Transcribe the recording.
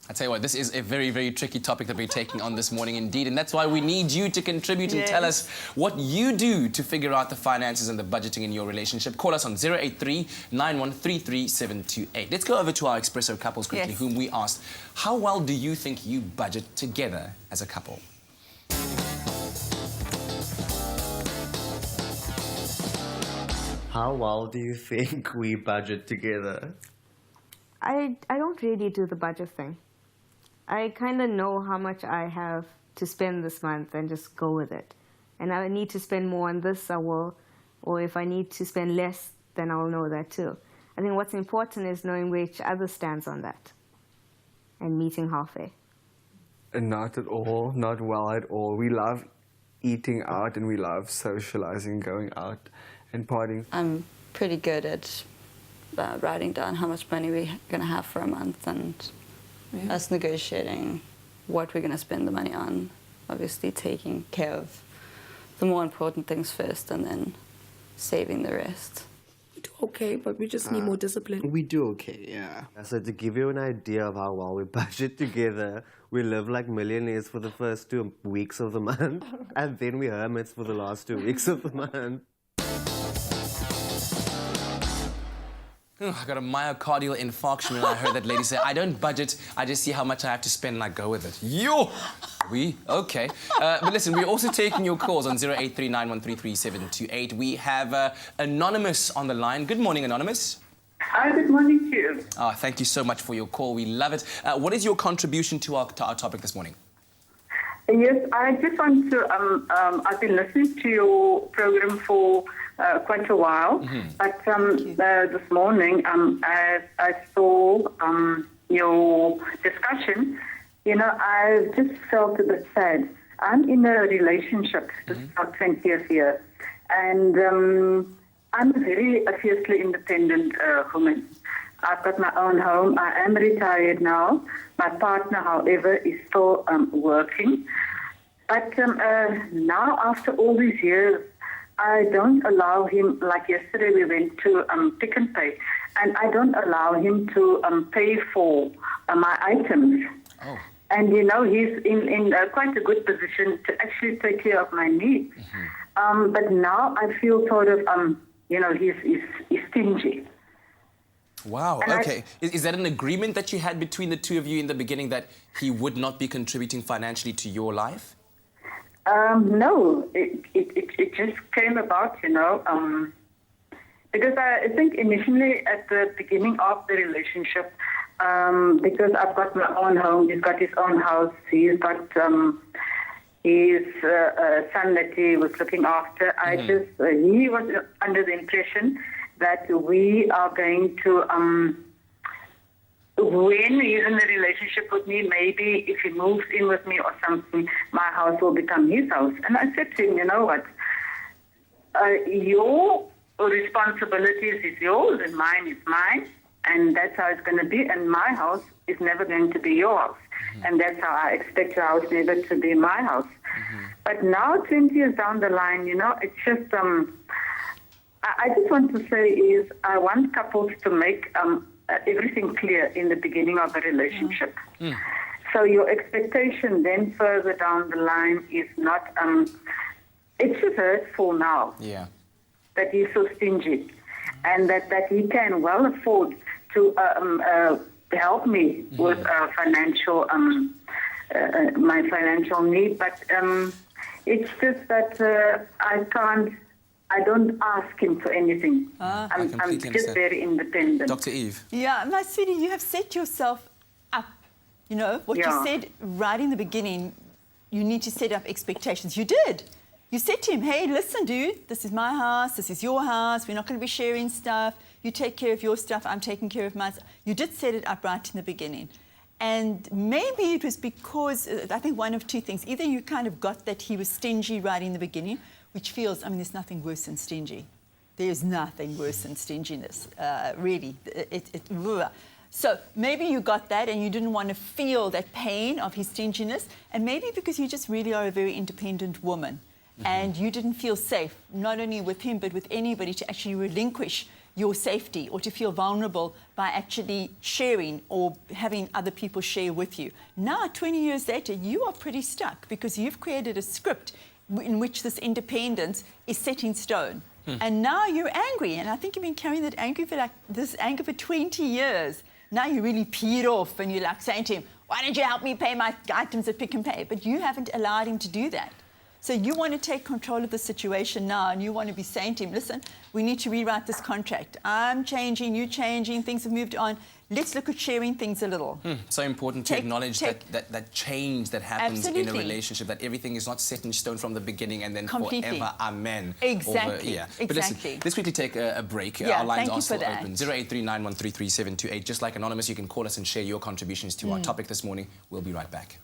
I tell you what, this is a very, very tricky topic that we're taking on this morning indeed, and that's why we need you to contribute and tell us what you do to figure out the finances and the budgeting in your relationship. Call us on 083-9133-728. Let's go over to our Expresso couples quickly, whom we asked, how well do you think you budget together as a couple? How well do you think we budget together? I don't really do the budget thing. I kind of know how much I have to spend this month and just go with it. And I need to spend more on this, I will. Or if I need to spend less, then I'll know that too. I think what's important is knowing where each other stands on that and meeting halfway. Not at all, not well at all. We love eating out and we love socializing, going out and partying. I'm pretty good at writing down how much money we're going to have for a month and us negotiating what we're going to spend the money on. Obviously taking care of the more important things first and then saving the rest. We do okay, but we just need more discipline. We do okay, yeah. So to give you an idea of how well we budget together, we live like millionaires for the first 2 weeks of the month, and then we hermits for the last 2 weeks of the month. I got a myocardial infarction when I heard that lady say, I don't budget, I just see how much I have to spend and I go with it. Yo! Okay. But listen, we're also taking your calls on 083-9133-728. We have Anonymous on the line. Good morning, Anonymous. Hi, good morning to you. Thank you so much for your call. We love it. What is your contribution to our topic this morning? Yes, I just want to, I've been listening to your program for quite a while, but this morning as I saw your discussion, you know, I just felt a bit sad. I'm in a relationship, this is our 20th year, and I'm a very fiercely independent woman. I've got my own home. I am retired now. My partner, however, is still working. But now, after all these years, I don't allow him, like yesterday we went to Pick n Pay, and I don't allow him to pay for my items. Oh. And, you know, he's in quite a good position to actually take care of my needs. But now I feel sort of, you know, he's stingy. Wow, and okay. Is that an agreement that you had between the two of you in the beginning that he would not be contributing financially to your life? No, it just came about, you know, because I think initially at the beginning of the relationship, because I've got my own home, he's got his own house, he's got his son that he was looking after. He was under the impression that we are going to, when he's in a relationship with me, maybe if he moves in with me or something, my house will become his house. And I said to him, you know what, your responsibilities is yours and mine is mine, and that's how it's going to be, and my house is never going to be your house. And that's how I expect your house never to be my house. But now, 20 years down the line, you know, it's just, I just want to say is I want couples to make everything clear in the beginning of a relationship. So your expectation then further down the line is not, it's just hurtful now that he's so stingy and that he can well afford to help me with financial, my financial need, but it's just that I don't ask him for anything. I'm just very independent. Dr. Eve? Yeah, my sweetie, you have set yourself up. You know, what you said right in the beginning, you need to set up expectations. You did. You said to him, hey, listen, dude, this is my house, this is your house, we're not going to be sharing stuff. You take care of your stuff, I'm taking care of mine. You did set it up right in the beginning. And maybe it was because, I think one of two things. Either you kind of got that he was stingy right in the beginning, which feels, I mean, there's nothing worse than stingy. There's nothing worse than stinginess, really. So maybe you got that and you didn't want to feel that pain of his stinginess, and maybe because you just really are a very independent woman and you didn't feel safe, not only with him, but with anybody, to actually relinquish your safety or to feel vulnerable by actually sharing or having other people share with you. Now, 20 years later, you are pretty stuck because you've created a script in which this independence is set in stone. And now you're angry, and I think you've been carrying that anger for 20 years. Now you're really peed off, and you're like saying to him, why don't you help me pay my items at Pick and Pay? But you haven't allowed him to do that. So you want to take control of the situation now, and you want to be saying to him, listen, we need to rewrite this contract. I'm changing, you're changing, things have moved on. Let's look at sharing things a little. So important to acknowledge that change that happens in a Absolutely. relationship, that everything is not set in stone from the beginning and then Completely. forever, amen. Exactly, But listen, exactly. let's quickly take a break. Yeah, Our lines thank are you still for that. open. 0839133728. Just like Anonymous, you can call us and share your contributions to our topic this morning. We'll be right back.